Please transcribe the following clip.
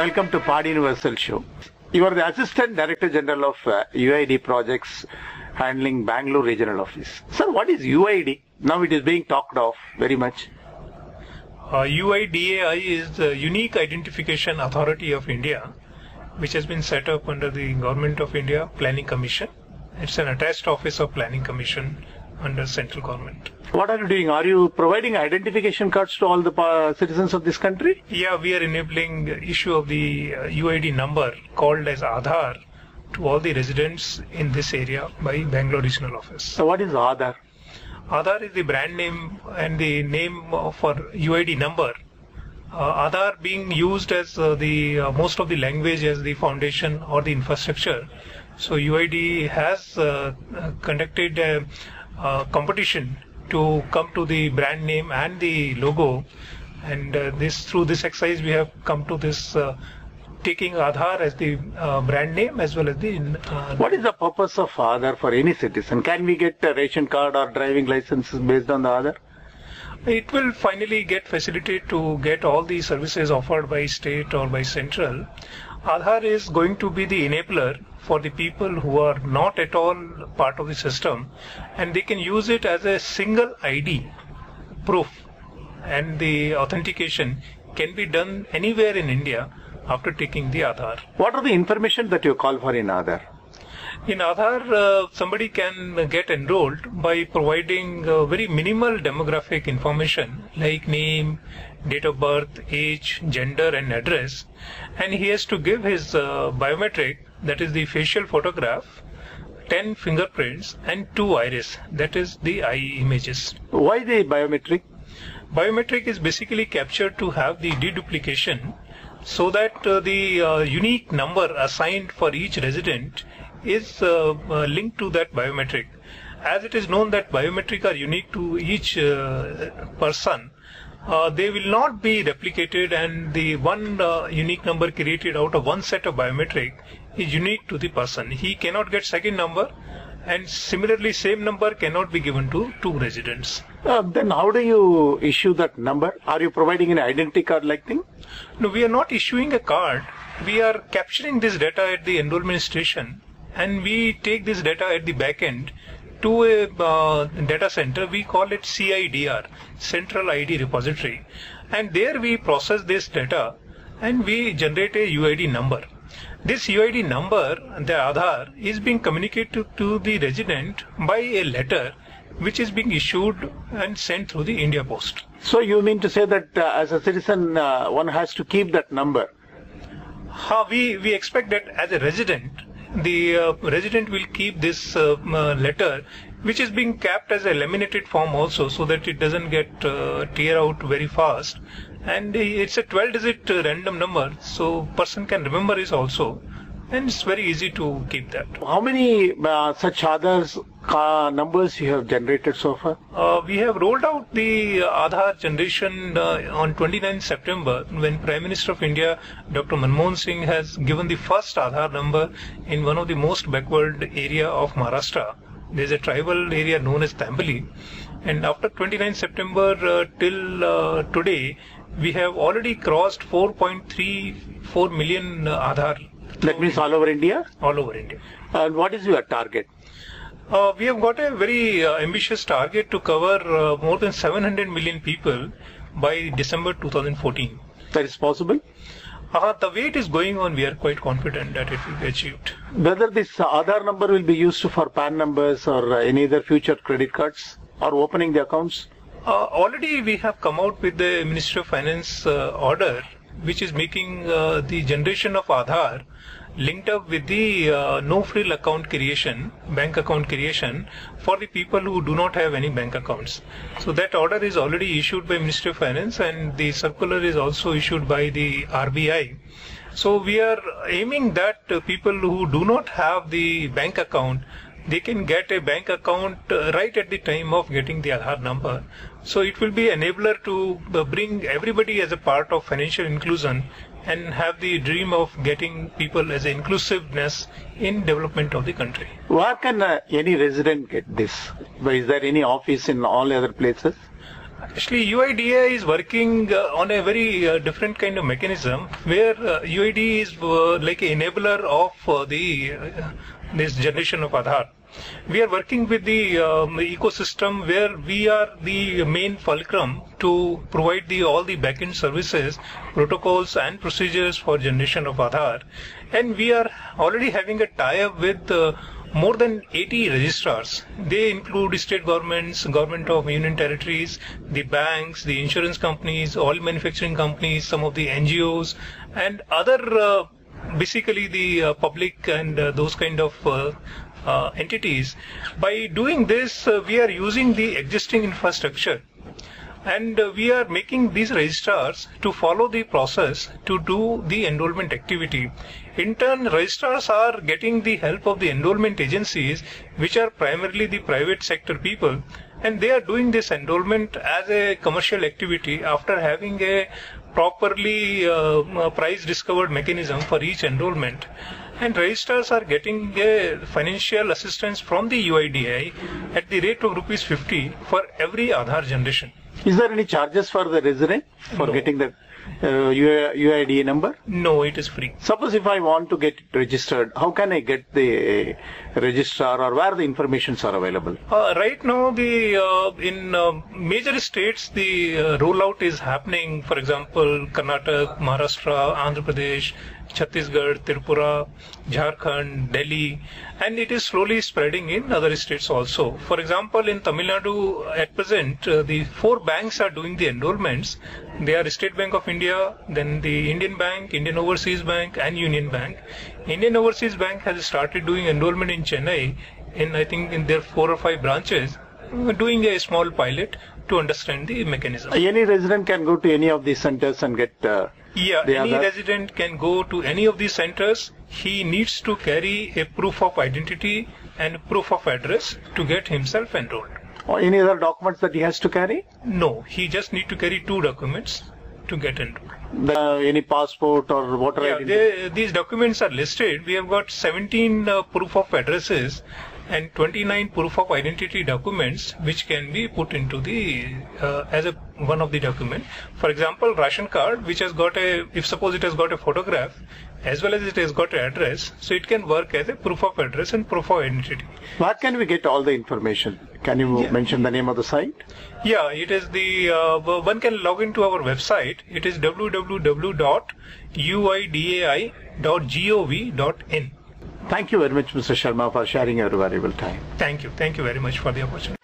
Welcome to Pod Universal Show. You are the Assistant Director General of UID Projects handling Bangalore Regional Office. Sir, what is UID? Now it is being talked of very much. UIDAI is the Unique Identification Authority of India, which has been set up under the Government of India Planning Commission. It's an attached office of Planning Commission under central government. What are you doing? Are you providing identification cards to all the citizens of this country? Yeah, we are enabling issue of the UID number called as Aadhaar to all the residents in this area by Bangalore Regional Office. So what is Aadhaar? Aadhaar is the brand name and the name for UID number. Aadhaar being used as the most of the language as the foundation or the infrastructure. So UID has conducted a competition to come to the brand name and the logo, and through this exercise we have come to this taking Aadhaar as the brand name as well as the What is the purpose of Aadhaar for any citizen? Can we get a ration card or driving licenses based on the Aadhaar? It will finally get facilitated to get all the services offered by state or by central. Aadhaar is going to be the enabler for the people who are not at all part of the system, and they can use it as a single ID proof, and the authentication can be done anywhere in India after taking the Aadhaar. What are the information that you call for in Aadhaar? In Aadhaar, somebody can get enrolled by providing very minimal demographic information like name, date of birth, age, gender and address, and he has to give his biometric, that is the facial photograph, 10 fingerprints and 2 iris, that is the eye images. Why the biometric? Biometric is basically captured to have the deduplication so that the unique number assigned for each resident is linked to that biometric. As it is known that biometric are unique to each person, they will not be replicated, and the one unique number created out of one set of biometric is unique to the person. He cannot get second number, and similarly same number cannot be given to two residents. Then how do you issue that number? Are you providing an identity card like thing? No, we are not issuing a card. We are capturing this data at the enrollment station, and we take this data at the back end to a data center. We call it CIDR, Central ID Repository, and there we process this data and we generate a UID number. This UID number, the Aadhaar, is being communicated to the resident by a letter which is being issued and sent through the India Post. So you mean to say that as a citizen one has to keep that number? We expect that as a resident, the resident will keep this letter, which is being kept as a laminated form also, so that it doesn't get tear out very fast, and it's a 12-digit random number, so person can remember it also, and it's very easy to keep that. How many such Aadhaar numbers you have generated so far? We have rolled out the Aadhaar generation on 29 September when Prime Minister of India Dr. Manmohan Singh has given the first Aadhaar number in one of the most backward area of Maharashtra. There is a tribal area known as Tambali, and after 29 September till today we have already crossed 4.34 million Aadhaar. That means all over India? All over India. And what is your target? We have got a very ambitious target to cover more than 700 million people by December 2014. That is possible? The way it is going on, we are quite confident that it will be achieved. Whether this Aadhaar number will be used for PAN numbers or any other future credit cards or opening the accounts? Already we have come out with the Ministry of Finance order, which is making the generation of Aadhaar linked up with the no-frill account creation, bank account creation for the people who do not have any bank accounts. So that order is already issued by Ministry of Finance, and the circular is also issued by the RBI. So we are aiming that people who do not have the bank account, they can get a bank account right at the time of getting the Aadhaar number. So it will be enabler to bring everybody as a part of financial inclusion and have the dream of getting people as inclusiveness in development of the country. Where can any resident get this? Is there any office in all other places? Actually, UIDAI is working on a very different kind of mechanism where UID is like an enabler of this generation of Aadhaar. We are working with the ecosystem where we are the main fulcrum to provide all the backend services, protocols and procedures for generation of Aadhaar. And we are already having a tie-up with more than 80 registrars. They include state governments, government of union territories, the banks, the insurance companies, oil manufacturing companies, some of the NGOs, and other basically the public and those kind of entities. By doing this, we are using the existing infrastructure. And we are making these registrars to follow the process to do the enrollment activity. In turn, registrars are getting the help of the enrollment agencies, which are primarily the private sector people, and they are doing this enrollment as a commercial activity after having a properly price discovered mechanism for each enrollment. And registrars are getting a financial assistance from the UIDAI at the rate of rupees 50 for every Aadhaar generation. Is there any charges for the resident for getting the UIDAI number? No, it is free. Suppose if I want to get it registered, how can I get the registrar, or where the informations are available? Right now, in major states, the rollout is happening. For example, Karnataka, Maharashtra, Andhra Pradesh, Chhattisgarh, Tripura, Jharkhand, Delhi, and it is slowly spreading in other states also. For example, in Tamil Nadu at present, the 4 banks are doing the enrollments. They are State Bank of India, then the Indian Bank, Indian Overseas Bank, and Union Bank. Indian Overseas Bank has started doing enrollment in Chennai, I think in their 4 or 5 branches, doing a small pilot to understand the mechanism. Any resident can go to any of these centers and get any resident can go to any of these centers. He needs to carry a proof of identity and proof of address to get himself enrolled. Or any other documents that he has to carry? No, he just need to carry 2 documents to get enrolled. Any passport or voter identity? These documents are listed. We have got 17 proof of addresses and 29 proof of identity documents, which can be put into the as one of the document. For example, ration card, which has got if suppose it has got a photograph as well as it has got an address, so it can work as a proof of address and proof of identity. Where can we get all the information? Can you mention the name of the site? Yeah, it is one can log into our website. It is www.uidai.gov.in. Thank you very much, Mr. Sharma, for sharing your valuable time. Thank you. Thank you very much for the opportunity.